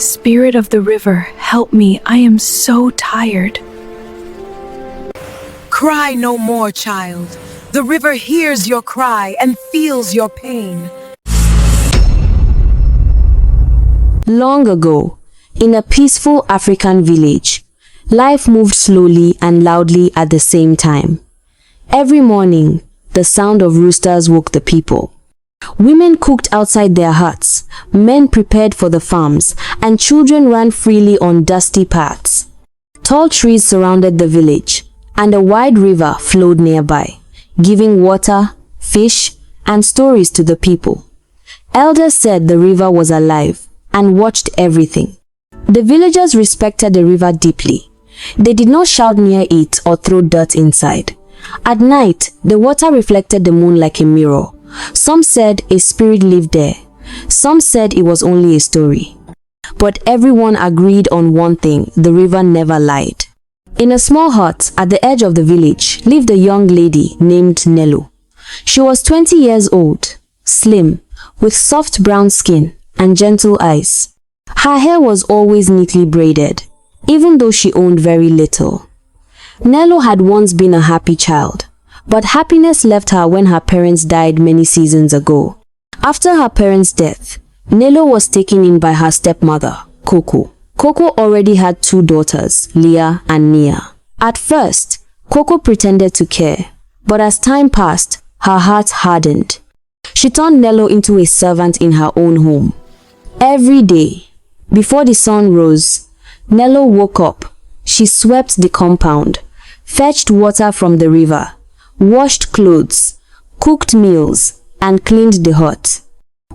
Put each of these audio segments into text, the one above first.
Spirit of the river, help me, I am so tired. Cry no more, child. The river hears your cry and feels your pain. Long ago, in a peaceful African village, life moved slowly and loudly at the same time. Every morning, the sound of roosters woke the people. Women cooked outside their huts, men prepared for the farms, and children ran freely on dusty paths. Tall trees surrounded the village, and a wide river flowed nearby, giving water, fish, and stories to the people. Elders said the river was alive and watched everything. The villagers respected the river deeply. They did not shout near it or throw dirt inside. At night, the water reflected the moon like a mirror. Some said a spirit lived there. Some said it was only a story. But everyone agreed on one thing: the river never lied. In a small hut at the edge of the village lived a young lady named Nellu. She was 20 years old, slim, with soft brown skin and gentle eyes. Her hair was always neatly braided, even though she owned very little. Nello had once been a happy child, but happiness left her when her parents died many seasons ago. After her parents' death, Nello was taken in by her stepmother, Koko. Koko already had 2 daughters, Lia and Nia. At first, Koko pretended to care, but as time passed, her heart hardened. She turned Nello into a servant in her own home. Every day, before the sun rose, Nello woke up. She swept the compound, fetched water from the river, washed clothes, cooked meals, and cleaned the hut.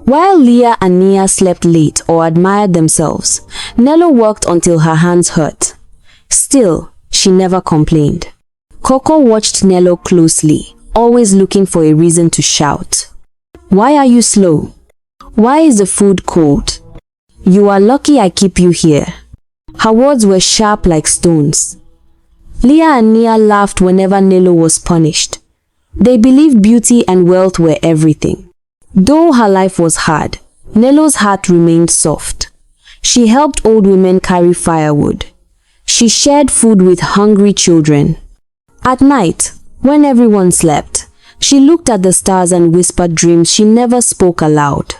While Lia and Nia slept late or admired themselves, Nello worked until her hands hurt. Still, she never complained. Koko watched Nello closely, always looking for a reason to shout. "Why are you slow? Why is the food cold? You are lucky I keep you here." Her words were sharp like stones. Lia and Nia laughed whenever Nello was punished. They believed beauty and wealth were everything. Though her life was hard, Nello's heart remained soft. She helped old women carry firewood. She shared food with hungry children. At night, when everyone slept, she looked at the stars and whispered dreams she never spoke aloud.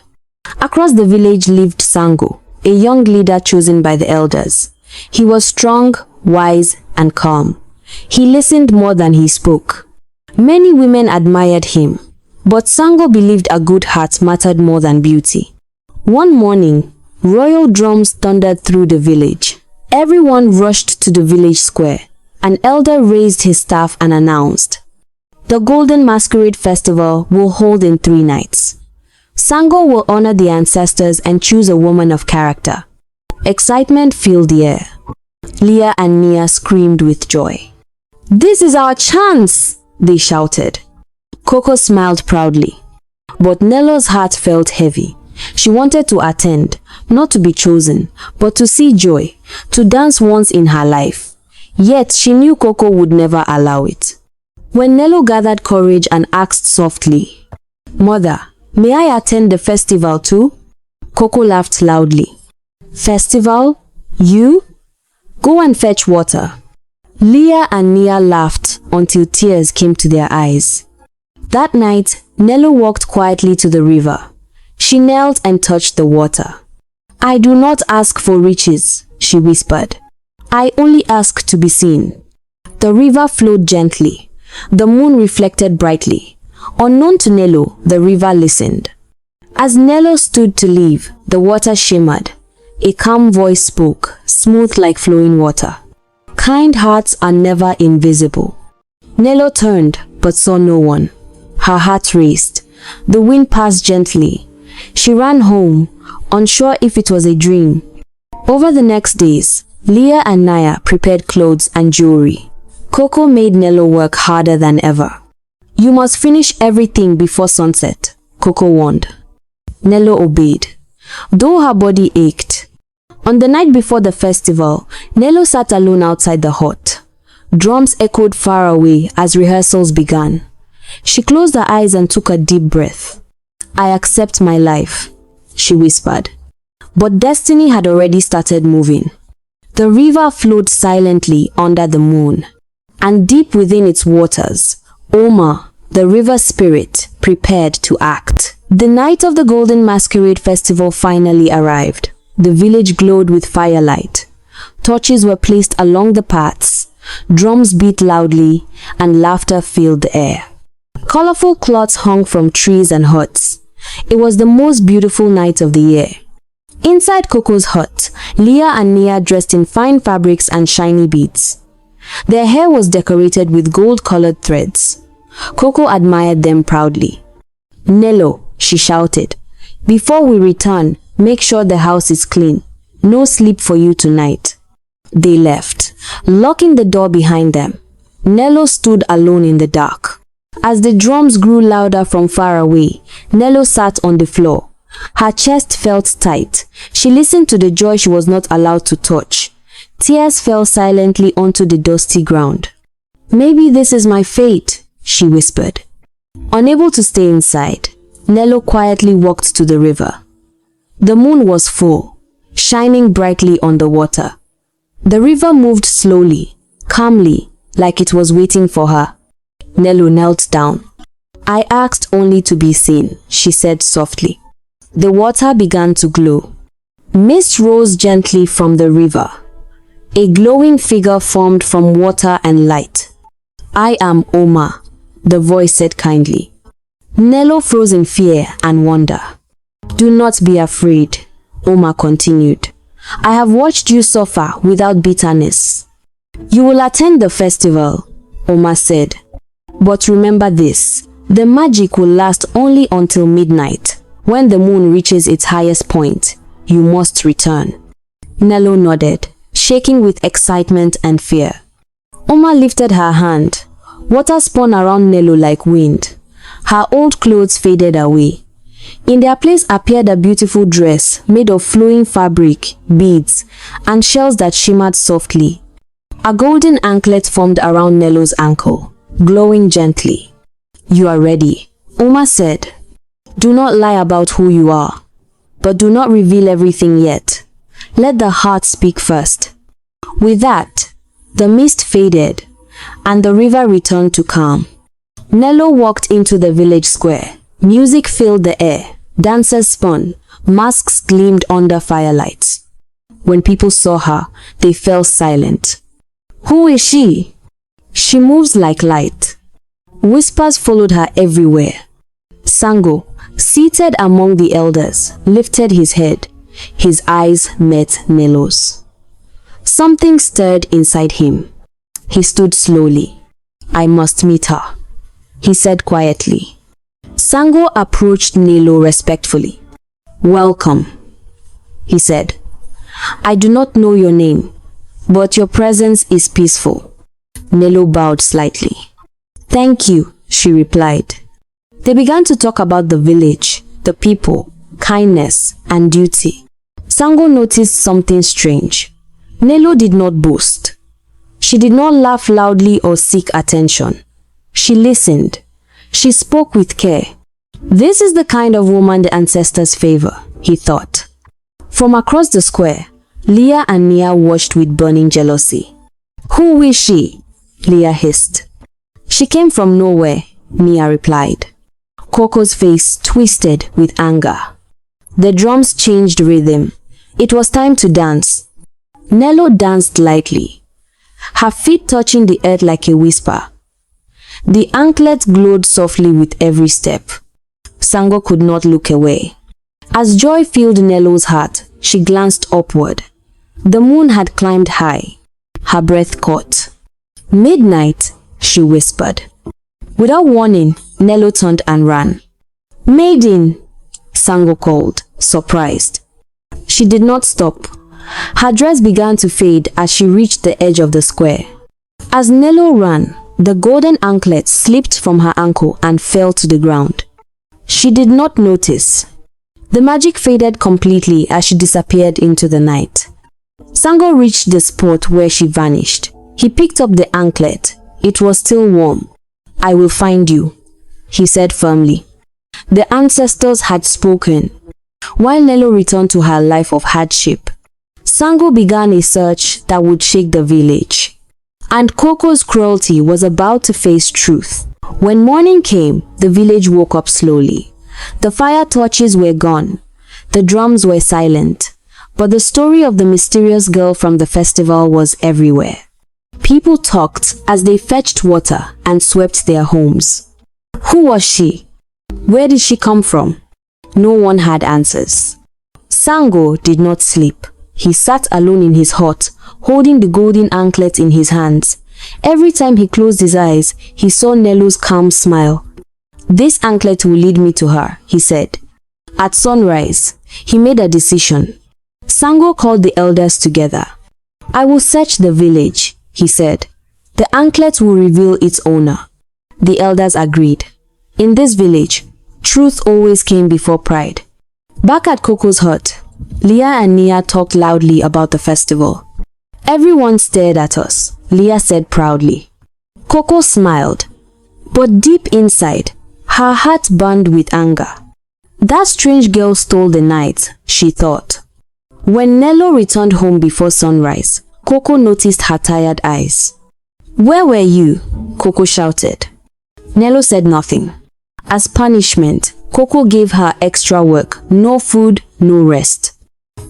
Across the village lived Sango, a young leader chosen by the elders. He was strong, wise, and calm. He listened more than he spoke. Many women admired him, but Sango believed a good heart mattered more than beauty. One morning, royal drums thundered through the village. Everyone rushed to the village square. An elder raised his staff and announced, "The Golden Masquerade Festival will hold in 3 nights. Sango will honor the ancestors and choose a woman of character." Excitement filled the air. Lia and Nia screamed with joy. "This is our chance!" they shouted. Koko smiled proudly. But Nello's heart felt heavy. She wanted to attend, not to be chosen, but to see joy, to dance once in her life. Yet she knew Koko would never allow it. When Nello gathered courage and asked softly, "Mother, may I attend the festival too?" Koko laughed loudly. "Festival? You? Go and fetch water." Lia and Nia laughed until tears came to their eyes. That night, Nello walked quietly to the river. She knelt and touched the water. "I do not ask for riches," she whispered. "I only ask to be seen." The river flowed gently. The moon reflected brightly. Unknown to Nello, the river listened. As Nello stood to leave, the water shimmered. A calm voice spoke, smooth like flowing water. "Kind hearts are never invisible." Nello turned, but saw no one. Her heart raced. The wind passed gently. She ran home, unsure if it was a dream. Over the next days, Lia and Nia prepared clothes and jewelry. Koko made Nello work harder than ever. "You must finish everything before sunset," Koko warned. Nello obeyed, though her body ached. On the night before the festival, Nello sat alone outside the hut. Drums echoed far away as rehearsals began. She closed her eyes and took a deep breath. "I accept my life," she whispered. But destiny had already started moving. The river flowed silently under the moon, and deep within its waters, Oma, the river spirit, prepared to act. The night of the Golden Masquerade Festival finally arrived. The village glowed with firelight. Torches were placed along the paths, drums beat loudly, and laughter filled the air. Colorful cloths hung from trees and huts. It was the most beautiful night of the year. Inside Koko's hut, Lia and Nia dressed in fine fabrics and shiny beads. Their hair was decorated with gold-colored threads. Koko admired them proudly. "Nelo," she shouted, "before we return, make sure the house is clean. No sleep for you tonight." They left, locking the door behind them. Nelo stood alone in the dark. As the drums grew louder from far away, Nelo sat on the floor. Her chest felt tight. She listened to the joy she was not allowed to touch. Tears fell silently onto the dusty ground. "Maybe this is my fate," she whispered. Unable to stay inside, Nelo quietly walked to the river. The moon was full, shining brightly on the water. The river moved slowly, calmly, like it was waiting for her. Nellu knelt down. "I asked only to be seen," she said softly. The water began to glow. Mist rose gently from the river. A glowing figure formed from water and light. "I am Oma," the voice said kindly. Nelo froze in fear and wonder. "Do not be afraid," Oma continued. "I have watched you suffer without bitterness." "You will attend the festival," Oma said. "But remember this, the magic will last only until midnight. When the moon reaches its highest point, you must return." Nello nodded, shaking with excitement and fear. Oma lifted her hand. Water spun around Nello like wind. Her old clothes faded away. In their place appeared a beautiful dress made of flowing fabric, beads, and shells that shimmered softly. A golden anklet formed around Nello's ankle, glowing gently. "You are ready," Oma said. "Do not lie about who you are, but do not reveal everything yet. Let the heart speak first." With that, the mist faded, and the river returned to calm. Nello walked into the village square. Music filled the air. Dancers spun. Masks gleamed under firelights. When people saw her, they fell silent. "Who is she?" "She moves like light." Whispers followed her everywhere. Sango, seated among the elders, lifted his head. His eyes met Nello's. Something stirred inside him. He stood slowly. "I must meet her," he said quietly. Sango approached Nelo respectfully. "Welcome," he said. "I do not know your name, but your presence is peaceful." Nelo bowed slightly. "Thank you," she replied. They began to talk about the village, the people, kindness, and duty. Sango noticed something strange. Nelo did not boast. She did not laugh loudly or seek attention. She listened. She spoke with care. This is the kind of woman the ancestors favor, he thought. From across the square, Lia and Nia watched with burning jealousy. "Who is she?" Lia hissed. "She came from nowhere," Nia replied. Koko's face twisted with anger. The drums changed rhythm. It was time to dance. Nello danced lightly, her feet touching the earth like a whisper. The anklet glowed softly with every step. Sango could not look away. As joy filled Nello's heart, she glanced upward. The moon had climbed high. Her breath caught. "Midnight," she whispered. Without warning, Nello turned and ran. "Maiden!" Sango called, surprised. She did not stop. Her dress began to fade as she reached the edge of the square. As Nello ran, the golden anklet slipped from her ankle and fell to the ground. She did not notice. The magic faded completely as she disappeared into the night. Sango reached the spot where she vanished. He picked up the anklet. It was still warm. "I will find you," he said firmly. The ancestors had spoken. While Nelo returned to her life of hardship, Sango began a search that would shake the village. And Koko's cruelty was about to face truth. When morning came, the village woke up slowly. The fire torches were gone. The drums were silent. But the story of the mysterious girl from the festival was everywhere. People talked as they fetched water and swept their homes. Who was she? Where did she come from? No one had answers. Sango did not sleep. He sat alone in his hut, holding the golden anklet in his hands. Every time he closed his eyes, he saw Nellu's calm smile. "This anklet will lead me to her," he said. At sunrise, he made a decision. Sango called the elders together. "I will search the village," he said. "The anklet will reveal its owner." The elders agreed. In this village, truth always came before pride. Back at Koko's hut, Lia and Nia talked loudly about the festival. "Everyone stared at us," Lia said proudly. Koko smiled, but deep inside, her heart burned with anger. That strange girl stole the night, she thought. When Nelo returned home before sunrise, Koko noticed her tired eyes. "Where were you?" Koko shouted. Nelo said nothing. As punishment, Koko gave her extra work, no food, no rest.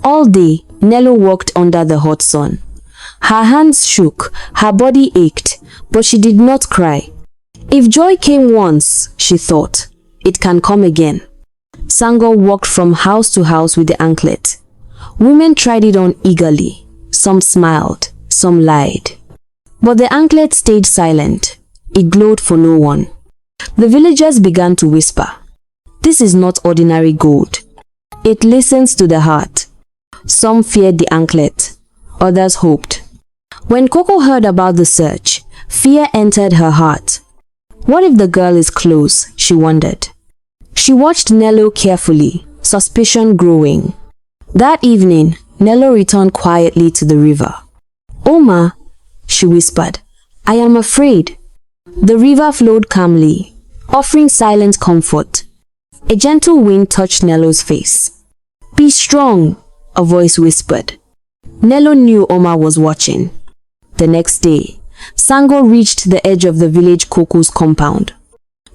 All day, Nelo worked under the hot sun. Her hands shook, her body ached, but she did not cry. If joy came once, she thought, it can come again. Sango walked from house to house with the anklet. Women tried it on eagerly. Some smiled, some lied. But the anklet stayed silent. It glowed for no one. The villagers began to whisper, "This is not ordinary gold. It listens to the heart." Some feared the anklet. Others hoped. When Koko heard about the search, fear entered her heart. What if the girl is close, she wondered. She watched Nello carefully, suspicion growing. That evening, Nello returned quietly to the river. "Oma," she whispered, "I am afraid." The river flowed calmly, offering silent comfort. A gentle wind touched Nello's face. "Be strong," a voice whispered. Nello knew Oma was watching. The next day, Sango reached the edge of the village Koko's compound.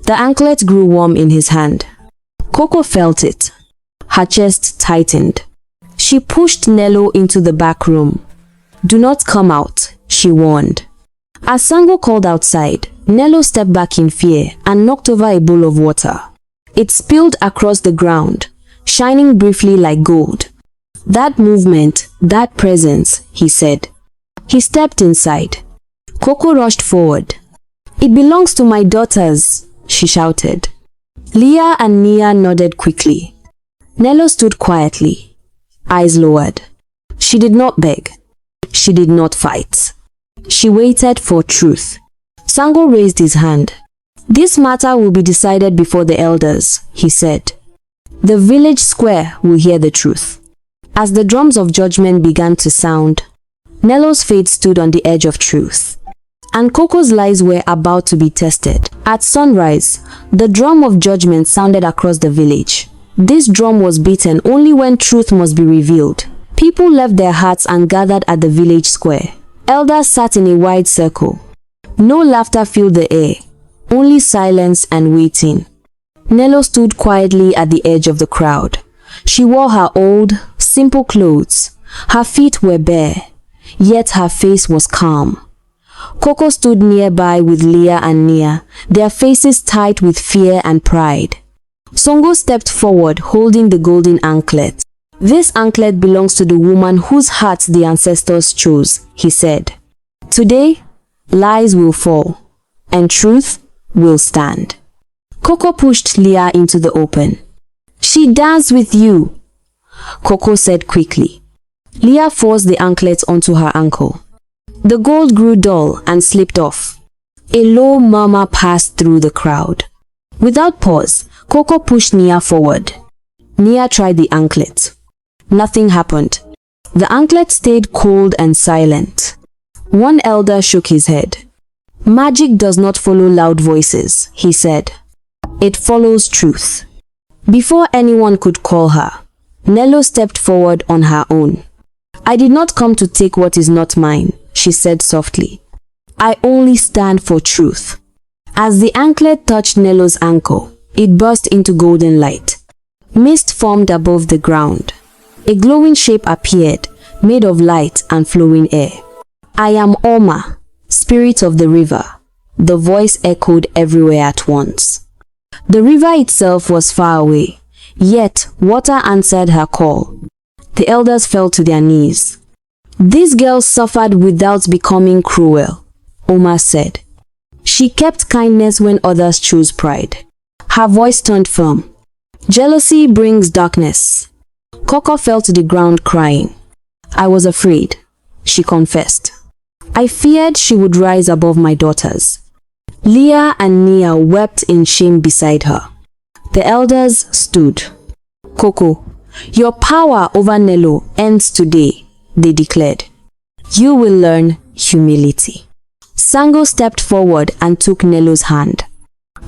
The anklet grew warm in his hand. Koko felt it. Her chest tightened. She pushed Nello into the back room. "Do not come out," she warned. As Sango called outside, Nello stepped back in fear and knocked over a bowl of water. It spilled across the ground, shining briefly like gold. "That movement, that presence," he said. He stepped inside. Koko rushed forward. "It belongs to my daughters," she shouted. Lia and Nia nodded quickly. Nello stood quietly, eyes lowered. She did not beg. She did not fight. She waited for truth. Sango raised his hand. "This matter will be decided before the elders," he said. "The village square will hear the truth." As the drums of judgment began to sound, Nello's fate stood on the edge of truth. And Koko's lies were about to be tested. At sunrise, the drum of judgment sounded across the village. This drum was beaten only when truth must be revealed. People left their huts and gathered at the village square. Elders sat in a wide circle. No laughter filled the air, only silence and waiting. Nello stood quietly at the edge of the crowd. She wore her old, simple clothes. Her feet were bare, yet her face was calm. Koko stood nearby with Lia and Nia, their faces tight with fear and pride. Sango stepped forward holding the golden anklet. "This anklet belongs to the woman whose heart the ancestors chose," he said. "Today, lies will fall, and truth will stand." Koko pushed Lia into the open. "She danced with you," Koko said quickly. Lia forced the anklet onto her ankle. The gold grew dull and slipped off. A low murmur passed through the crowd. Without pause, Koko pushed Nia forward. Nia tried the anklet. Nothing happened. The anklet stayed cold and silent. One elder shook his head. "Magic does not follow loud voices," he said. "It follows truth." Before anyone could call her, Nello stepped forward on her own. I did not come to take what is not mine, she said softly. I only stand for truth. As the anklet touched Nello's ankle, it burst into golden light. Mist formed above the ground. A glowing shape appeared, made of light and flowing air. I am Oma, spirit of the river. The voice echoed everywhere at once. The river itself was far away, yet water answered her call. The elders fell to their knees. This girl suffered without becoming cruel, Oma said. She kept kindness when others chose pride. Her voice turned firm. Jealousy brings darkness. Koko fell to the ground crying. I was afraid, she confessed. I feared she would rise above my daughters. Lia and Nia wept in shame beside her. The elders stood. Koko, your power over Nelo ends today, they declared. You will learn humility. Sango stepped forward and took Nello's hand.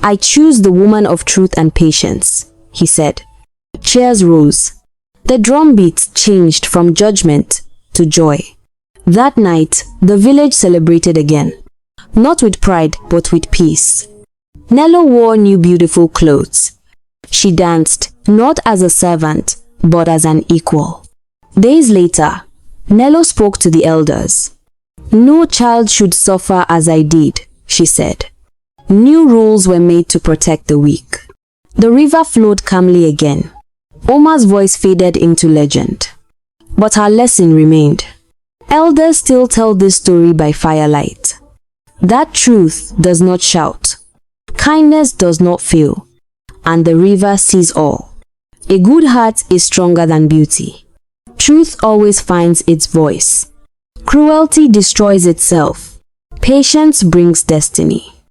I choose the woman of truth and patience, he said. Cheers rose. The drumbeats changed from judgment to joy. That night, the village celebrated again. Not with pride, but with peace. Nello wore new beautiful clothes. She danced, not as a servant, but as an equal. Days later, Nello spoke to the elders. No child should suffer as I did, she said. New rules were made to protect the weak. The river flowed calmly again. Oma's voice faded into legend. But her lesson remained. Elders still tell this story by firelight. That truth does not shout. Kindness does not fail. And the river sees all. A good heart is stronger than beauty. Truth always finds its voice. Cruelty destroys itself. Patience brings destiny.